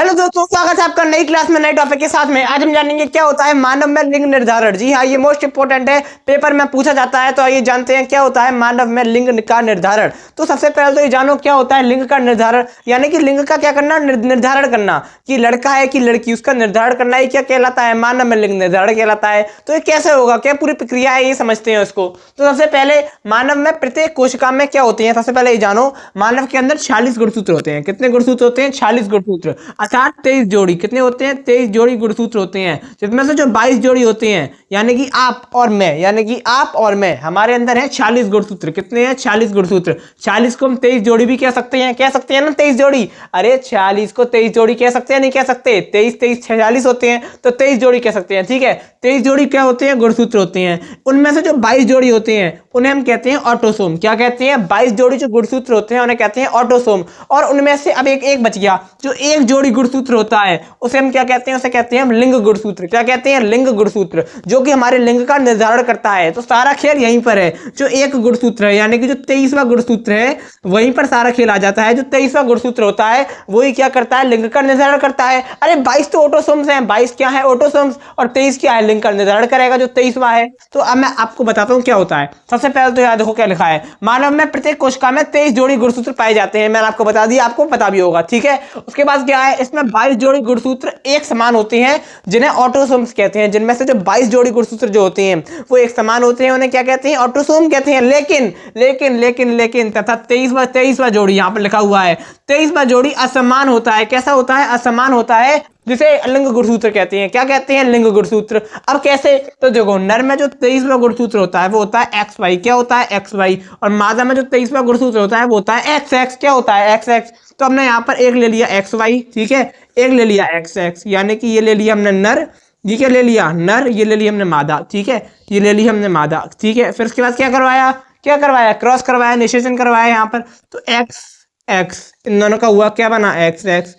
Hello दोस्तों, स्वागत है आपका नई क्लास में नए टॉपिक के साथ में। आज हम जानेंगे क्या होता है मानव में लिंग निर्धारण। जी हाँ, ये मोस्ट इंपोर्टेंट है, पेपर में पूछा जाता है। तो आइए जानते हैं क्या होता है मानव में लिंग का निर्धारण। तो सबसे पहले तो ये जानो क्या होता है लिंग का निर्धारण, यानी कि लिंग का क्या करना, निर्धारण करना कि लड़का है कि लड़की, उसका निर्धारण करना ही क्या कहलाता है, मानव में लिंग निर्धारण कहलाता है। तो ये कैसे होगा, क्या पूरी प्रक्रिया है, ये समझते हैं उसको। तो सबसे पहले मानव में प्रत्येक कोशिका में क्या होती है, सबसे पहले ये जानो मानव के अंदर 46 गुणसूत्र होते हैं। कितने गुणसूत्र होते हैं? 46 गुणसूत्र, अर्थात 23 जोड़ी। कितने होते हैं? 23 जोड़ी गुणसूत्र होते हैं, जिसमें से जो 22 जोड़ी होते हैं, यानी कि आप और मैं, यानी कि आप और मैं, हमारे अंदर है 46 गुणसूत्र। कितने हैं? 46 गुणसूत्र। 40 को हम 23 जोड़ी भी कह सकते हैं, कह सकते हैं ना 23 जोड़ी। अरे 40 को 23 जोड़ी कह सकते हैं, नहीं कह सकते? 23 23 46 होते हैं, तो 23 जोड़ी कह सकते हैं। ठीक है, 23 जोड़ी क्या होते हैं? गुणसूत्र होते हैं। उनमें से जो 22 जोड़ी होते हैं उन्हें हम कहते हैं ऑटोसोम। क्या कहते हैं? 22 जोड़ी जो गुणसूत्र होते हैं उन्हें कहते हैं ऑटोसोम। और उनमें से अब एक बच गया, जो एक जोड़ी गुणसूत्र होता है उसे हम क्या कहते हैं? उसे कहते हैं हम लिंग गुणसूत्र। क्या कहते हैं? लिंग गुणसूत्र, जो कि हमारे लिंग का निर्धारण करता है। तो सारा खेल यहीं पर है। जो एक गुणसूत्र है, यानी कि जो 23वां गुणसूत्र है, वहीं पर सारा खेल आ जाता है। जो 23वां गुणसूत्र होता है वही क्या करता है? लिंग का निर्धारण करता है। अरे 22 तो ऑटोसोम्स हैं, 22 क्या है? ऑटोसोम्स। और 23 क्या है? लिंग का निर्धारण करेगा जो 23वां है। तो अब मैं आपको बताता हूं क्या होता है। सबसे पहले तो यार देखो क्या लिखा है, मानव में प्रत्येक कोशिका में 23 जोड़ी गुणसूत्र पाए जाते हैं। मैंने आपको बता दिया, आपको पता भी होगा। ठीक है, उसके बाद क्या है, इसमें 22 जोड़ी गुणसूत्र एक समान होते हैं, जिन्हें ऑटोसोम्स कहते हैं। जिनमें से जो 22 जोड़ी गुणसूत्र जो होते हैं वो एक समान होते हैं, उन्हें क्या कहते हैं? ऑटोसोम कहते हैं। लेकिन लेकिन लेकिन लेकिन तथा 23वां जोड़ी यहां पर लिखा हुआ है, 23वां जोड़ी असमान होता है। कैसा होता है? असमान होता है, जिसे लिंग गुणसूत्र कहते हैं। क्या कहते हैं? लिंग गुणसूत्र। अब कैसे? तो देखो, नर में जो 23वां गुणसूत्र होता है वो होता है XY। क्या होता है? XY। और मादा में जो 23वां गुणसूत्र होता है वो होता है XX। क्या होता है? XX। तो हमने यहाँ पर एक ले लिया XY, ठीक है, एक ले लिया XX, यानी कि ये ले लिया हमने नर, ये क्या ले लिया? नर। ये ले लिया हमने मादा, ठीक है, ये ले लिया हमने मादा, ठीक है। फिर उसके बाद क्या करवाया? क्या करवाया? क्रॉस करवाया, निषेचन करवाया यहाँ पर। तो XX, इन दोनों का हुआ क्या बना? XX।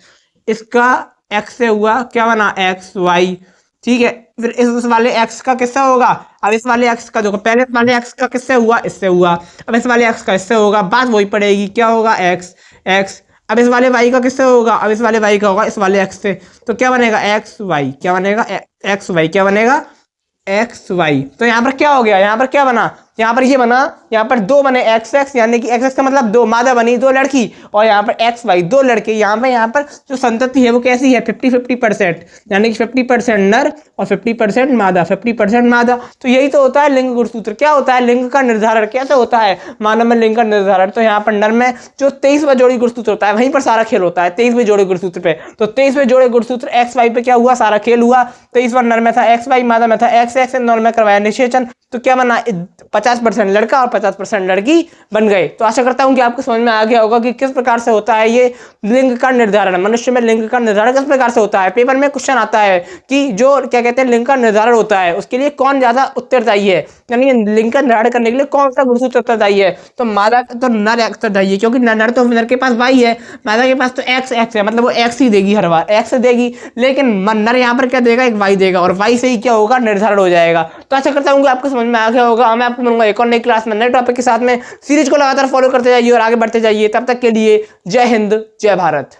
इसका X से हुआ क्या बना? XY, ठीक है। फिर इस वाले X का किससे होगा? अब इस वाले X का देखो, पहले इस वाले X का किससे हुआ? इससे हुआ। अब इस वाले X का इससे होगा, बात वही पड़ेगी। क्या होगा? X। अब इस वाले Y का किससे होगा? अब इस वाले Y का होगा इस वाले X से। तो क्या बनेगा? XY। क्या बनेगा? XY। क्या बनेगा? XY। तो यहाँ पर क्या हो गया? यहाँ पर क्या बना? यहाँ पर ये बना, यहाँ पर दो बने XX, यानी कि XX का मतलब दो, मादा बनी, दो लड़की। और यहाँ पर XY, दो लड़के। यहाँ पर जो संतति है वो कैसी है? 50-50%, यानी कि 50% नर और 50% मादा, 50% मादा। तो यही तो होता है लिंग गुणसूत्र। क्या होता है? लिंग का निर्धारण। कैसे होता है मानव में लिंग का निर्धारण? तो यहाँ पर नर में जो 23वां जोड़ी गुणसूत्र होता है वहीं पर सारा खेल होता है, 23वें जोड़ी गुणसूत्र पे। तो 23वें जोड़ी गुणसूत्र XY पे क्या हुआ? सारा खेल हुआ। 23वां नर में था XY, मादा में था XX, इन दोनों में करवाया निषेचन। तो क्या बना? 50% लड़का और 50% लड़की बन गए। तो आशा करता हूं कि आपको समझ में आ गया होगा कि किस प्रकार से होता है ये लिंग का निर्धारण। मनुष्य में लिंग का निर्धारण किस प्रकार से होता है। पेपर में क्वेश्चन आता है कि जो क्या कहते हैं लिंग का निर्धारण होता है उसके लिए कौन ज्यादा उत्तरदायी है, यानी लिंग का निर्धारण करने के लिए कौन सा गुणसूत्र उत्तरदायी है। तो मादा तो नर उत्तरदायी है, क्योंकि नर तो नर के पास Y है, मादा के पास तो XX है, मतलब वो X ही देगी, हर बार X देगी। लेकिन नर यहाँ पर क्या देगा? एक Y देगा, और Y से ही क्या होगा? निर्धारण हो जाएगा। तो आशा करता हूँ कि आपको समझ में आ गया होगा। मैं आपको मिलूंगा एक और नई क्लास में नए टॉपिक के साथ में। सीरीज को लगातार फॉलो करते जाइए और आगे बढ़ते जाइए। तब तक के लिए जय हिंद, जय भारत।